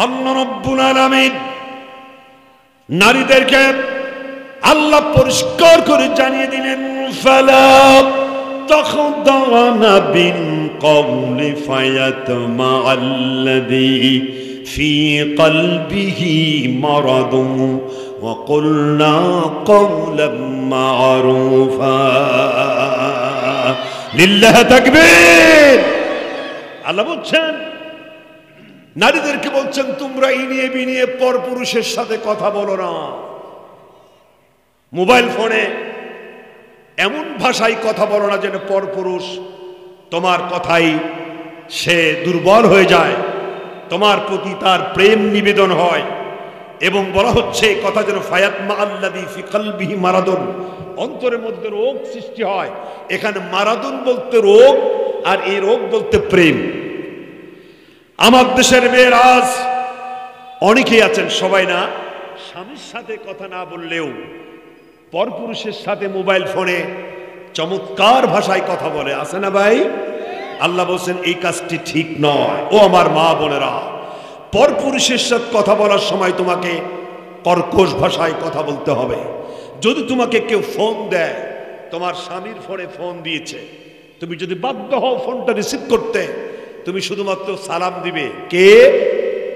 আল্লাহ রাব্বুল আলামিন নারীদেরকে আল্লাহ পরিষ্কার করে জানিয়ে দিলেন, ফালা তাখদাওনা বিল কওলি ফায়াতমাআল্লাযী ফি কলবিহি মারাদুন ওয়া কুলনা কওলাম মা'রুফা। লিল্লাহি তাকবীর। আল্লাহ বলছেন, নারীদেরকে বলছেন, তোমরা ইনিয়ে বিনিয়ে পরপুরুষের সাথে কথা বলো না। মোবাইল ফোনে এমন ভাষায় কথা বলো না যেন পরপুরুষ তোমার কথাই সে দুর্বল হয়ে যায়, তোমার প্রতি তার প্রেম নিবেদন হয়। এবং বলা হচ্ছে কথা যেন ফায়াতমা আল্লাযী ফি কলবিহি মারাদুন, অন্তরের মধ্যে রোগ সৃষ্টি হয়। এখানে মারাদুন বলতে রোগ, আর এই রোগ বলতে প্রেম। আমার দেশের মেয়েরা আজ অনেকেই আছেন, সবাই না, স্বামীর সাথে কথা না বললেও পরপুরুষের সাথে মোবাইল ফোনে চমৎকার ভাষায় কথা বলে, আছে না ভাই? আল্লাহ বলছেন এই কাজটি ঠিক নয়। ও আমার মা বোনেরা, পরপুরুষের সাথে কথা বলার সময় তোমাকে কর্কশ ভাষায় কথা বলতে হবে। যদি তোমাকে কেউ ফোন দেয়, তোমার স্বামীর ফোনে ফোন দিয়েছে, তুমি যদি বাধ্য হও ফোনটা রিসিভ করতে, তুমি শুধুমাত্র সালাম দিবে, কে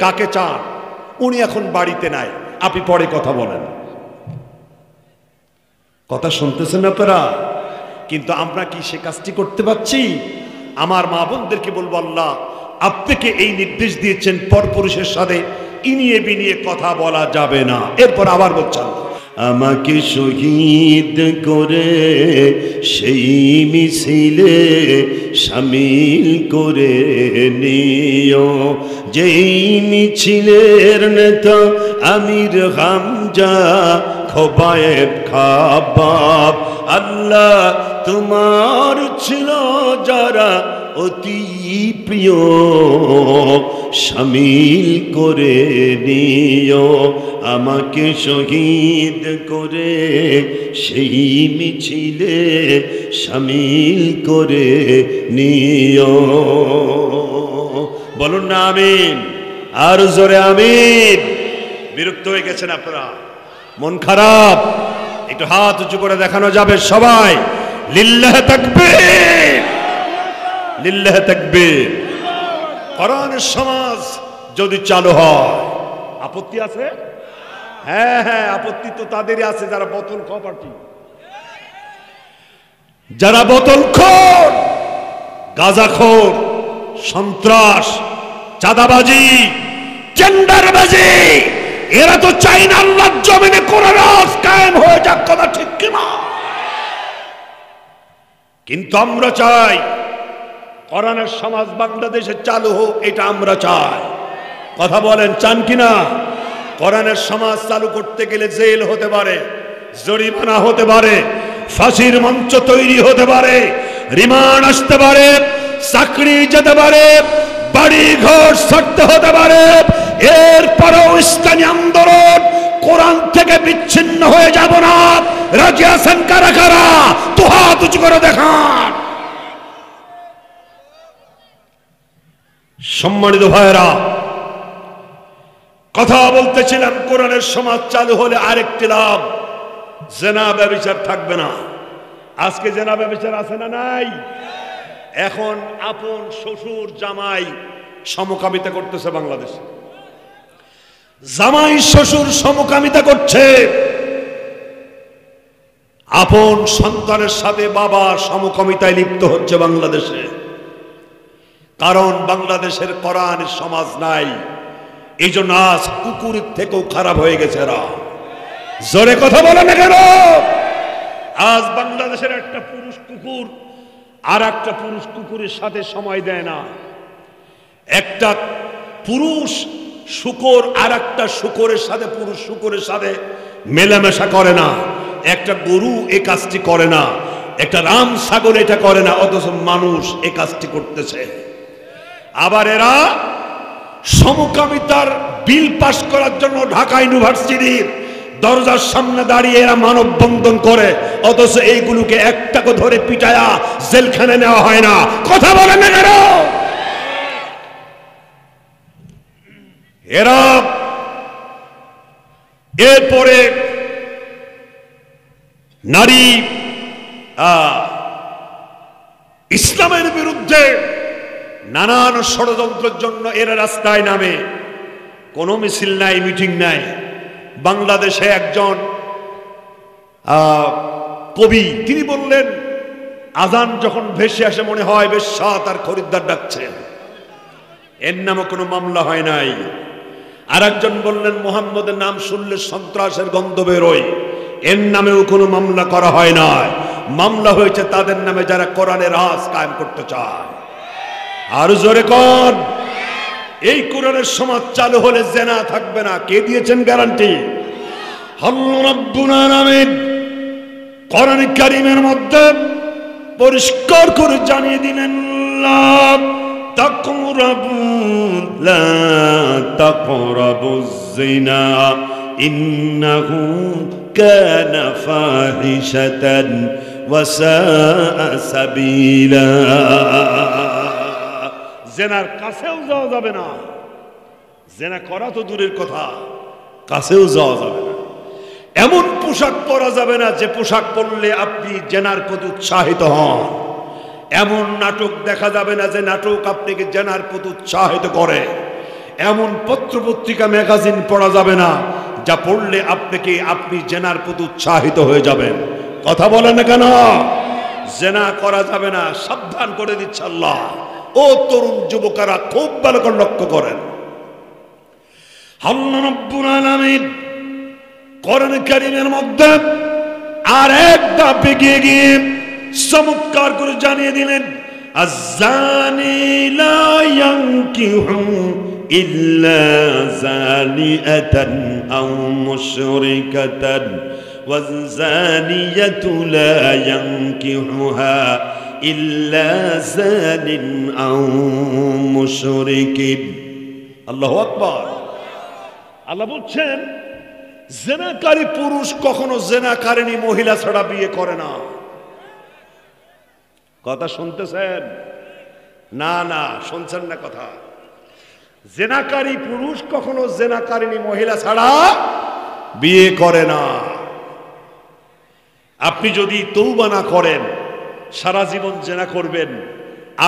কাকে চান, উনি এখন বাড়িতে নাই, আপনি পরে কথা বলেন। কথা শুনতেছেন আপনারা? কিন্তু আমরা কি সে কাজটি করতে পারছি? আমার মা বোনদেরকে বলবো, আল্লাহ আপনাকে এই নির্দেশ দিয়েছেন পরপুরুষের সাথে ইনিয়ে বিনিয়ে কথা বলা যাবে না। এরপর আবার বলছেন, আমাকে শহীদ করে সেই মিছিলে শামিল করে নিও, যেই মিছিলের নেতা আমির হামজা খোবায়েব খাবাব। আল্লাহ তোমার ছিল যারা অতি প্রিয়, শামিল করে নিও, আমাকে শহীদ করে সেই মিছিলে শামিল করে নিও। বলুন না আমিন, আর জোরে আমিন। বিরক্ত হয়ে গেছেন আপনারা, মন খারাপ, একটু হাত উঁচু করে দেখানো যাবে সবাই? লিল্লাহি তাকবীর, লিল্লাহি তাকবীর। কোরআনের সমাজ যদি চালু হয়, আপত্তি আছে? হ্যাঁ হ্যাঁ, আপত্তি তো তাদেরই আছে যারা বোতল খাওয়া পার্টি, যারা বোতলখোর, গাঁজাখোর, সন্ত্রাস, চাঁদাবাজি, টেন্ডারবাজি, এরা তো চাই না আল্লাহর জমিনে কোরআন কায়েম হয়ে যাক। কথা ঠিক কিনা? কিন্তু আমরা চাই কোরআনের সমাজ বাংলাদেশে চালু হোক, এটা আমরা চাই। কথা বলেন, চান কিনা? কোরআনের সমাজ চালু করতে গেলে জেল হতে পারে, জরিমানা হতে পারে, ফাঁসির মঞ্চ তৈরি হতে পারে, রিমান্ড আসতে পারে, চাকরি যেতে পারে, বাড়ি ঘর ছাড়তে হতে পারে। এরপরেও ইসলামী আন্দোলন কোরআন থেকে বিচ্ছিন্ন হয়ে যাব না। রাজি আছেন কারা কারা? তো হাত উঁচু করে দেখান। সম্মানিত ভাইরা, কথা বলতেছিলাম, কোরআনের সমাজ চালু হলে আরেকটি লাভ, জেনা ব্যভিচার থাকবে না। আজকে জেনা ব্যভিচার আছে না নাই? এখন আপন শ্বশুর জামাই সমকামিতা করতেছে বাংলাদেশে, জামাই শ্বশুর সমকামিতা করছে, আপন সন্তানের সাথে বাবা সমকামিতায় লিপ্ত হচ্ছে বাংলাদেশে। কারণ বাংলাদেশের কোরআনের সমাজ নাই, এই জন্য আজ কুকুরের থেকেও খারাপ হয়ে গেছে এরা। জোরে কথা বলে না কেন? আজ বাংলাদেশের একটা পুরুষ কুকুর আর একটা পুরুষ কুকুরের সাথে সময় দেয় না, একটা পুরুষ শূকর আর একটা শূকরের সাথে, পুরুষ শূকরের সাথে মেলামেশা করে না, একটা গরু এ কাজটি করে না, একটা রাম ছাগল এটা করে না, অথচ মানুষ এ কাজটি করতেছে। আবার এরা সমকামিতার বিল পাস করার জন্য ঢাকা ইউনিভার্সিটির দরজার সামনে দাঁড়িয়ে এরা মানববন্ধন করে, অথচ এইগুলোকে একটাকে ধরে পিটায়া জেলখানে নেওয়া হয় না। কথা বলে না কেন? এরা এরপরে নারী ইসলামের বিরুদ্ধে নানান ষড়যন্ত্রের জন্য এরা রাস্তায় নামে। কোনো মিছিল নাই, মিটিং নাই। বাংলাদেশে একজন কবি তিনি বললেন, আজান যখন ভেসে আসে মনে হয় বেশ্যা তার খরিদ্দার ডাকছেন, এর নামে কোনো মামলা হয় নাই। আর একজন বললেন, মুহাম্মদের নাম শুনলে সন্ত্রাসের গন্ধ বেরোয়, এর নামেও কোনো মামলা করা হয় না। মামলা হয়েছে তাদের নামে যারা কোরআনের রাজ কায়েম করতে চায়। আর জোরে কোন, এই কোরআনের সমাজ চালু হলে জেনা থাকবে না। কে দিয়েছেন গ্যারান্টি? আল্লাহ রাব্বুল আলামিন কোরআন কারীমের মধ্যে পরিষ্কার করে জানিয়ে দিলেন, লা তাকরাবুজ জিনা ইন্নাহু কানা ফাহিশাতান ওয়া সাআ সাবিলা। জেনার কাছেও যাওয়া যাবে না। জেনা করা তো দূরের কথা, কাছেও যাওয়া যাবে না। এমন পোশাক পরা যাবে না যে পোশাক পরলে আপনি জেনার প্রতি উৎসাহিত হন। এমন নাটক দেখা যাবে না যে নাটক আপনাকে জেনার প্রতি উৎসাহিত করে। এমন পত্র পত্রিকা ম্যাগাজিন পড়া যাবে না যা পড়লে আপনি জেনার প্রতি উৎসাহিত হয়ে যাবেন। কথা বলেন না কেন? জেনা করা যাবে না, সাবধান করে দিচ্ছে আল্লাহ। ও তরুণ যুবকেরা খুব ভালো করে লক্ষ্য করেন, আল্লাহ রাব্বুল আলামিন কোরআন কারীমের মধ্যে আর এক ধাপ এগিয়ে গিয়ে চমৎকার করে জানিয়ে দিলেন, আয-যানি লা ইয়ানকিহু ইল্লা যানিয়াতান আও মুশরিকাতান ওয়ায-যানিয়াতু লা ইয়ানকিহুহা ইল্লা যানিন আও মুশরিকিন। আল্লাহু আকবার। আল্লাহ বলছেন, জেনাকারী পুরুষ কখনো জেনাকারিনী মহিলা ছাড়া বিয়ে করে না। কথা শুনতেছেন? না না, শুনছেন না কথা। জেনাকারী পুরুষ কখনো জেনাকারিনী মহিলা ছাড়া বিয়ে করে না। আপনি যদি তওবা না করেন, সারা জীবন জেনা করবেন,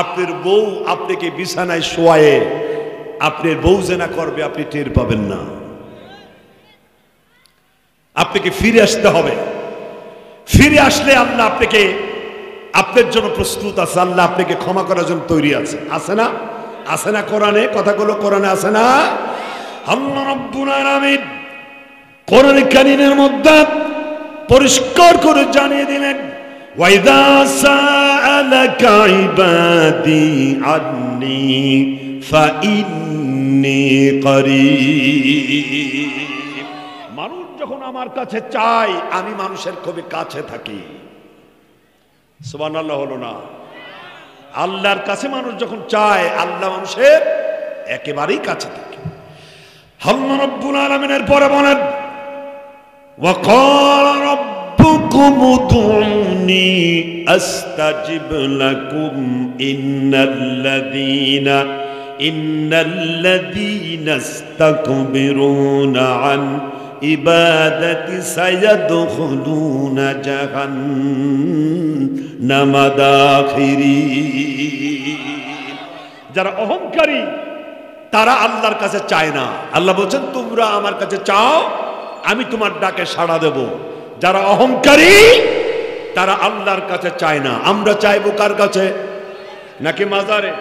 আপনার বউ আপনাকে বিছানায় শোয়ায়ে আপনার বউ জেনা করবে, আপনি টের পাবেন না। আপনাকে ফিরে আসতে হবে। ফিরে আসলে আল্লাহ আপনার জন্য প্রস্তুত আছে। আল্লাহ আপনাকে ক্ষমা করার জন্য তৈরি আছে। আছে না? আছে না? কোরআনে কথাগুলো কোরআনে আছে না? আল্লাহ রাব্বুল আলামিন কোরআন কারীমের মধ্যে পরিষ্কার করে জানিয়ে দিলেন, ওয়াইদা সাআলাকা ইবাদি আন্নী ফাইন্নী করিব। মানুষ যখন আমার কাছে চায়, আমি মানুষের খুবই কাছে থাকি। সুবহানাল্লাহ হলো না? আল্লাহর কাছে মানুষ যখন চায়, আল্লাহ মানুষের একেবারেই কাছে থাকে। আল্লাহ রাব্বুল আলামিনের পরে বলেন, ওয়া ক্বালা রাব্বুকুম উদউনি আস্তাজিব লাকুম ইন্নাল্লাযীনা ইস্তাকবিরুনা আন ইবাদাতি সায়াদখুলুনা জাহান্নামা দাখিরিন। যারা অহংকারী তারা আল্লাহর কাছে চায় না। আল্লাহ বলছেন, তোমরা আমার কাছে চাও, আমি তোমার ডাকে সাড়া দেব। যারা অহংকারী তারা আল্লাহর কাছে চায় না। আমরা চাইবো কার কাছে? নাকি মাজারে?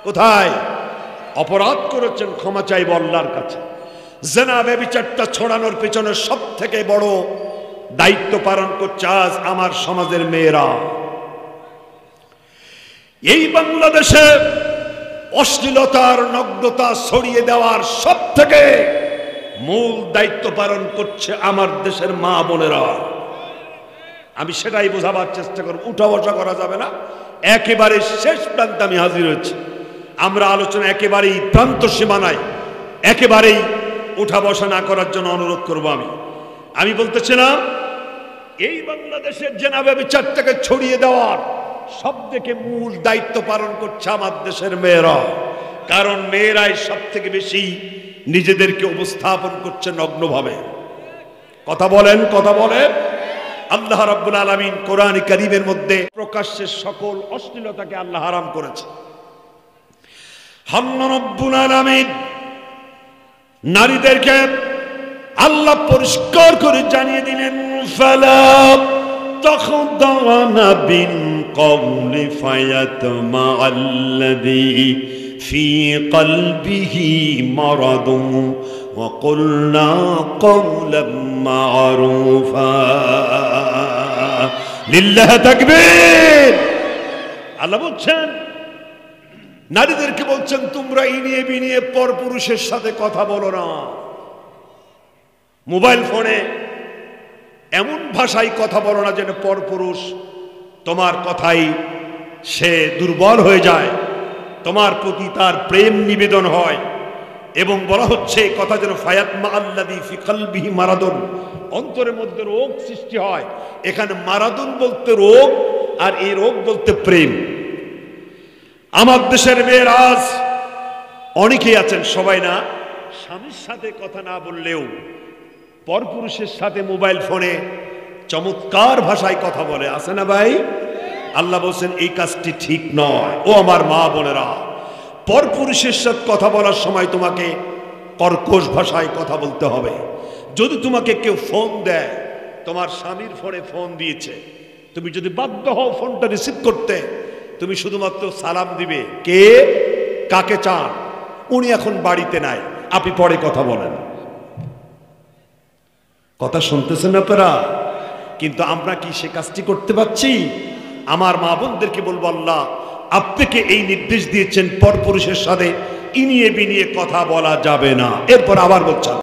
কোথায়? অপরাধ করেছেন, ক্ষমা চাইবো আল্লাহর কাছে। জেনা ব্যভিচারটা ছড়ানোর পেছনে সব থেকে বড় দায়িত্ব পালন করছে আজ আমার সমাজের মেয়েরা। এই বাংলাদেশে অশ্লীলতার নগ্নতা ছড়িয়ে দেওয়ার সব থেকে মূল দায়িত্ব পালন করছে আমার দেশের মা বোনেরা। আমি সেটাই বোঝাবার চেষ্টা করব। উঠা বসা করা যাবে না। একেবারে শেষ প্রান্তে আমি হাজির হয়েছি। আমরা আলোচনা একেবারেই প্রান্ত সীমানায়, একেবারেই উঠা বসা না করার জন্য অনুরোধ করব। আমি বলতেছিলাম, এই বাংলাদেশের জেনা ব্যভিচারটাকে ছড়িয়ে দেওয়ার সব থেকে মূল দায়িত্ব পালন করছে আমার দেশের মেয়েরা। কারণ মেয়েরাই সব থেকে বেশি নিজেদেরকে উপস্থাপন করছে নগ্নভাবে। কথা বলেন, কথা বলেন। আল্লাহ রাব্বুল আলামিন কোরআন কারীমের মধ্যে প্রকাশ্যে সকল অশ্লীলতাকে আল্লাহ হারাম করেছে। আল্লাহ রাব্বুল আলামিন নারীদেরকে আল্লাহ পরিষ্কার করে জানিয়ে দিলেন, ফালা তাখদানা বিল কওলি ফায়াতমাআল্লাযী ফি কলবিহি মারাদুন ওয়া কুলনা কওলাম মা'রুফা। লিল্লাহি তাকবীর। আল্লাহ বলছেন, নারীদেরকে বলছেন তোমরা ইনিয়ে বিনিয়ে পরপুরুষের সাথে কথা বলো না। মোবাইল ফোনে এমন ভাষায় কথা বলো না যেন পরপুরুষ তোমার কথাই সে দুর্বল হয়ে যায়, তোমার প্রতি তার প্রেম নিবেদন হয়। এবং বলা হচ্ছে কথা যেন ফায়াতমা আল্লাযী ফি কলবিহি মারাদুন, অন্তরের মধ্যে রোগ সৃষ্টি হয়। এখানে মারাদুন বলতে রোগ, আর এই রোগ বলতে প্রেম। আমার দেশের মেয়েরা আজ অনেকেই আছেন, সবাই না, স্বামীর সাথে কথা না বললেও পরপুরুষের সাথে মোবাইল ফোনে চমৎকার ভাষায় কথা বলে, আছে না ভাই? আল্লাহ বলছেন এই কাজটি ঠিক নয়। ও আমার মা বোনেরা, পরপুরুষের সাথে কথা বলার সময় তোমাকে কর্কশ ভাষায় কথা বলতে হবে। যদি তোমাকে কেউ ফোন দেয়, তোমার স্বামীর ফোনে ফোন দিয়েছে, তুমি যদি বাধ্য হও ফোনটা রিসিভ করতে, তুমি শুধুমাত্র সালাম দিবে, কে কাকে চান, উনি এখন বাড়িতে নাই, আপনি পরে কথা বলেন। কথা শুনতেছেন আপনারা? কিন্তু আমরা কি সে কাজটি করতে পারছি? আমার মা বোনদেরকে বলবো, আল্লাহ আপনাকে এই নির্দেশ দিয়েছেন পরপুরুষের সাথে ইনিয়ে বিনিয়ে কথা বলা যাবে না। এরপর আবার বলছেন,